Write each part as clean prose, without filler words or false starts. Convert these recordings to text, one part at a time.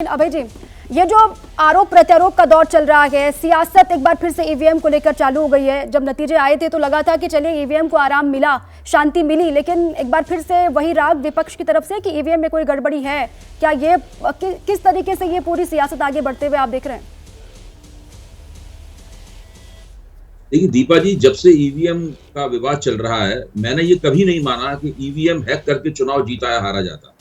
अभय जी, ये जो आरोप प्रत्यारोप का दौर चल रहा है, सियासत एक बार फिर से ईवीएम को लेकर चालू हो गई है। जब नतीजे आए थे तो लगा था कि चलिए ईवीएम को आराम मिला, शांति मिली, लेकिन एक बार फिर से वही राग विपक्ष की तरफ से कि ईवीएम में कोई गड़बड़ी है क्या। ये किस तरीके से ये पूरी सियासत आगे बढ़ते हुए आप देख रहे हैं? देखिए दीपा जी, जब से ईवीएम का विवाद चल रहा है, मैंने ये कभी नहीं माना कि ईवीएम हैक करके चुनाव जीता या हारा जाता।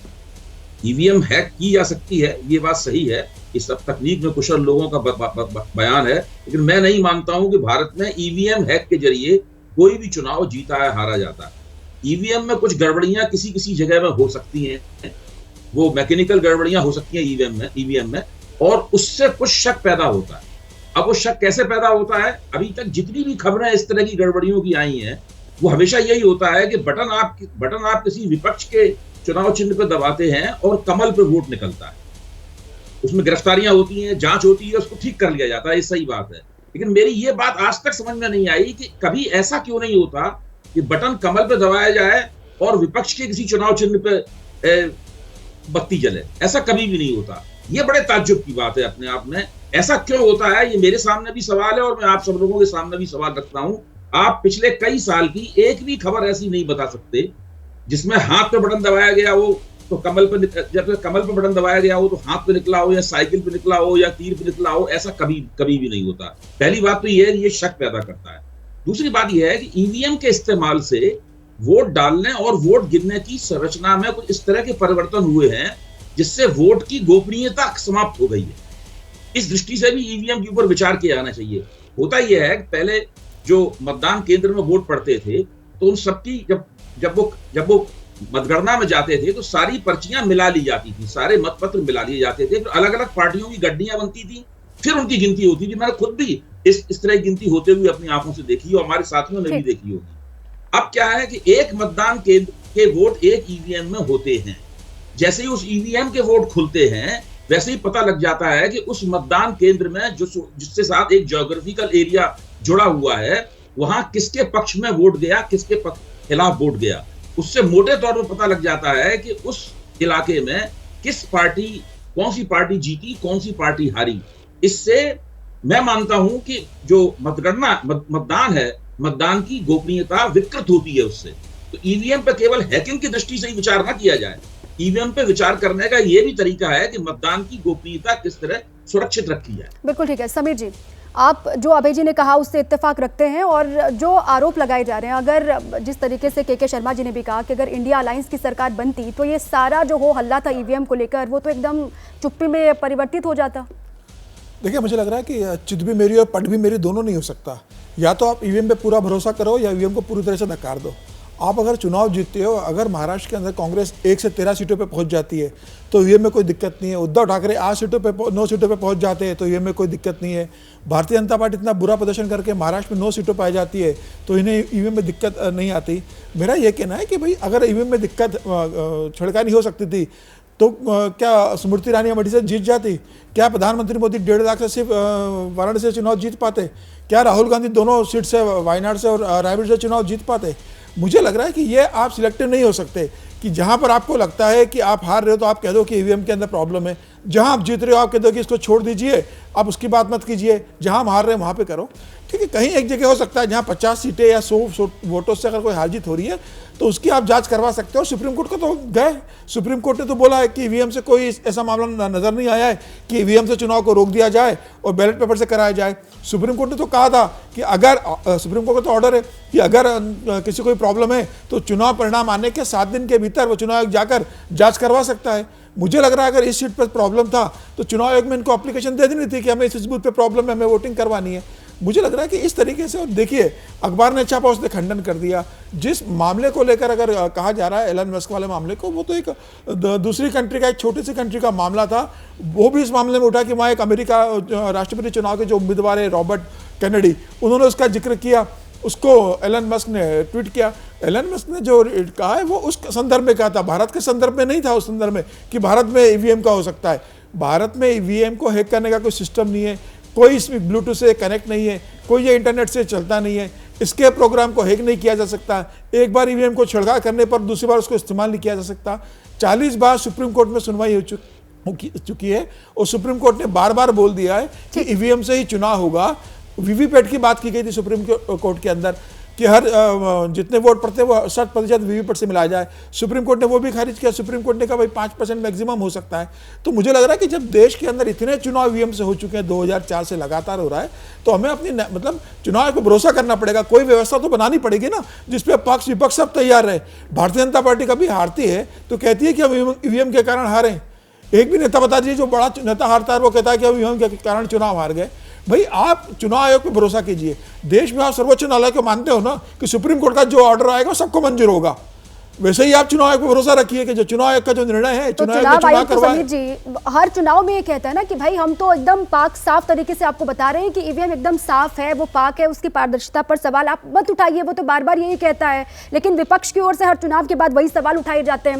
ईवीएम हैक की जा सकती है, ये बात सही है, इस सब तकनीक में कुशल लोगों का बयान है, लेकिन मैं नहीं मानता हूं कि भारत में ईवीएम हैक के जरिए कोई भी चुनाव जीता या हारा जाता। ईवीएम में कुछ गड़बड़ियां किसी जगह में हो सकती हैं, वो मैकेनिकल गड़बड़ियां हो सकती हैं ईवीएम में, और उससे कुछ शक पैदा होता है। अब वो शक कैसे पैदा होता है? अभी तक जितनी भी खबरें इस तरह की गड़बड़ियों की आई हैं, वो हमेशा यही होता है कि बटन आप किसी विपक्ष के चुनाव चिन्ह पर दबाते हैं और कमल पे वोट निकलता है। उसमें गिरफ्तारियां होती हैं, जांच होती है, उसको ठीक कर लिया जाता है, ये सही बात है। लेकिन मेरी ये बात आज तक समझ में नहीं आई कि कभी ऐसा क्यों नहीं होता कि बटन कमल पे दबाया जाए और विपक्ष के किसी चुनाव चिन्ह पे बत्ती जले। ऐसा कभी भी नहीं होता। ये बड़े ताज्जुब की बात है अपने आप में। ऐसा क्यों होता है, ये मेरे सामने भी सवाल है और मैं आप सब लोगों के सामने भी सवाल रखता हूं। आप पिछले कई साल की एक भी खबर ऐसी नहीं बता सकते जिसमें हाथ पे बटन दबाया गया हो तो कमल पे बटन दबाया गया हो तो हाथ पे निकला हो, या साइकिल पे निकला हो, या तीर पे निकला हो। ऐसा कभी भी नहीं होता। पहली बात तो ये है कि ये शक पैदा करता है। दूसरी बात यह है कि ईवीएम के इस्तेमाल से वोट डालने और वोट गिनने की संरचना में कुछ इस तरह के परिवर्तन हुए हैं जिससे वोट की गोपनीयता समाप्त हो गई है। इस दृष्टि से भी ईवीएम के ऊपर विचार किया जाना चाहिए। होता यह है कि पहले जो मतदान केंद्र में वोट पड़ते थे तो उन सबकी जब वो मतगणना में जाते थे तो सारी पर्चियां मिला ली जाती थी, सारे मतपत्र मिला लिए जाते थे, फिर अलग अलग पार्टियों की गड्डियां बनती थी, फिर उनकी गिनती होती थी। मैंने खुद भी इस तरह की गिनती होते हुए अपनी आंखों से देखी और हमारे साथियों ने भी देखी होगी। अब क्या है कि एक मतदान केंद्र के वोट एक ईवीएम में होते हैं। जैसे ही उस ईवीएम के वोट खुलते हैं वैसे ही पता लग जाता है कि उस मतदान केंद्र में जिसके साथ एक ज्योग्राफिकल एरिया जुड़ा हुआ है, वहां किसके पक्ष में वोट गया, किसके खिलाफ वोट गया। उससे मोटे तौर पर पता लग जाता है कि उस इलाके में कौन सी पार्टी जीती, कौन सी पार्टी हारी। इससे मैं मानता हूं कि जो मतदान है, मतदान की गोपनीयता विकृत होती है उससे। तो ईवीएम पे केवल हैकिंग की दृष्टि से ही विचार ना किया जाए। ईवीएम पे विचार करने का यह भी तरीका है कि मतदान की गोपनीयता किस तरह सुरक्षित रखी जाए। बिल्कुल ठीक है। समीर जी, आप जो अभय जी ने कहा उससे इत्तेफाक रखते हैं, और जो आरोप लगाए जा रहे हैं, अगर जिस तरीके से के शर्मा जी ने भी कहा कि अगर इंडिया अलायंस की सरकार बनती तो ये सारा जो हो हल्ला था ईवीएम को लेकर वो तो एकदम चुप्पी में परिवर्तित हो जाता। देखिए, मुझे लग रहा है कि चित भी मेरी और पट भी मेरी दोनों नहीं हो सकता। या तो आप ईवीएम पे पूरा भरोसा करो या ईवीएम को पूरी तरह से नकार दो। आप अगर चुनाव जीतते हो, अगर महाराष्ट्र के अंदर कांग्रेस 1 से 13 सीटों पे पहुंच जाती है तो ईवीएम में कोई दिक्कत नहीं है। उद्धव ठाकरे 9 सीटों पे पहुंच जाते हैं तो ईवीएम में कोई दिक्कत नहीं है। भारतीय जनता पार्टी इतना बुरा प्रदर्शन करके महाराष्ट्र में 9 सीटों पर आ जाती है तो इन्हें ईवीएम में दिक्कत नहीं आती। मेरा ये कहना है कि भाई अगर ईवीएम में दिक्कत छिड़कानी हो सकती थी तो क्या स्मृति ईरानी अमेठी से जीत जाती? क्या प्रधानमंत्री मोदी 1.5 लाख से सिर्फ वाराणसी से चुनाव जीत पाते? क्या राहुल गांधी दोनों सीट से, वायनाड से और रायबरेली से चुनाव जीत पाते? मुझे लग रहा है कि ये आप सिलेक्टिव नहीं हो सकते कि जहां पर आपको लगता है कि आप हार रहे हो तो आप कह दो कि ईवीएम के अंदर प्रॉब्लम है। जहां आप जीत रहे हो आप कह दो कि इसको छोड़ दीजिए, आप उसकी बात मत कीजिए। जहां हम हार रहे हैं वहां पे करो। ठीक है, कहीं एक जगह हो सकता है जहां 50 सीटें या 100 वोटों से अगर कोई हार जीत हो रही है तो उसकी आप जांच करवा सकते हो। सुप्रीम कोर्ट को तो गए, सुप्रीम कोर्ट ने तो बोला है कि ईवीएम से कोई ऐसा मामला नजर नहीं आया है कि ईवीएम से चुनाव को रोक दिया जाए और बैलेट पेपर से कराया जाए। सुप्रीम कोर्ट ने तो कहा था कि अगर सुप्रीम कोर्ट का तो ऑर्डर है कि अगर किसी कोई प्रॉब्लम है तो चुनाव परिणाम आने के 7 दिन के भीतर वो चुनाव आयोग जाकर जांच करवा सकता है। मुझे लग रहा है अगर इस सीट पर प्रॉब्लम था तो चुनाव आयोग में इनको एप्लीकेशन दे देनी थी कि हमें इस बूथ पे प्रॉब्लम है, हमें वोटिंग करवानी है। मुझे लग रहा है कि इस तरीके से, और देखिए अखबार ने छापा, उसने खंडन कर दिया। जिस मामले को लेकर अगर कहा जा रहा है एलन मस्क वाले मामले को, वो तो एक दूसरी कंट्री का, एक छोटी सी कंट्री का मामला था। वो भी इस मामले में उठा कि वहाँ एक अमेरिका राष्ट्रपति चुनाव के जो उम्मीदवार है रॉबर्ट कैनेडी, उन्होंने उसका जिक्र किया, उसको एलन मस्क ने ट्वीट किया। एलन मस्क ने जो कहा है वो उस संदर्भ में कहा था, भारत के संदर्भ में नहीं था। उस संदर्भ में कि भारत में ईवीएम का हो सकता है। भारत में ईवीएम को हैक करने का कोई सिस्टम नहीं है, कोई इसमें ब्लूटूथ से कनेक्ट नहीं है, कोई ये इंटरनेट से चलता नहीं है, इसके प्रोग्राम को हैक नहीं किया जा सकता। एक बार ईवीएम को छिड़काव करने पर दूसरी बार उसको इस्तेमाल नहीं किया जा सकता। 40 बार सुप्रीम कोर्ट में सुनवाई चुकी है और सुप्रीम कोर्ट ने बार बार बोल दिया है कि ईवीएम से ही चुनाव होगा। वीवीपैट की बात की गई थी सुप्रीम कोर्ट के अंदर कि हर जितने वोट पड़ते हैं वो 60% वीवीपैट से मिलाया जाए। सुप्रीम कोर्ट ने वो भी खारिज किया। सुप्रीम कोर्ट ने कहा भाई 5% मैक्सिमम हो सकता है। तो मुझे लग रहा है कि जब देश के अंदर इतने चुनाव ईवीएम से हो चुके हैं, 2004 से लगातार हो रहा है, तो हमें अपनी मतलब चुनाव पर भरोसा करना पड़ेगा। कोई व्यवस्था तो बनानी पड़ेगी ना जिसपे पक्ष विपक्ष सब तैयार रहे। भारतीय जनता पार्टी कभी हारती है तो कहती है कि हम ईवीएम के कारण हारे। एक भी नेता बता दीजिए जो बड़ा नेता हारता है वो कहता है कि हम ईवीएम के कारण चुनाव हार गए। भाई आप चुनाव आयोग पे भरोसा कीजिए। देश में आप सर्वोच्च न्यायालय को मानते हो ना कि सुप्रीम कोर्ट का जो ऑर्डर आएगा सबको मंजूर होगा, वैसे ही आप चुनाव आयोग पे भरोसा रखिए कि जो चुनाव आयोग का जो निर्णय है तो चुनाव आयोग तो समीर जी हर चुनाव में ये कहता है ना कि भाई हम तो एकदम पाक साफ तरीके से आपको बता रहे हैं कि ईवीएम एकदम साफ है, वो पाक है, उसकी पारदर्शिता पर सवाल आप मत उठाइए। वो तो बार बार यही कहता है, लेकिन विपक्ष की ओर से हर चुनाव के बाद वही सवाल उठाए जाते हैं।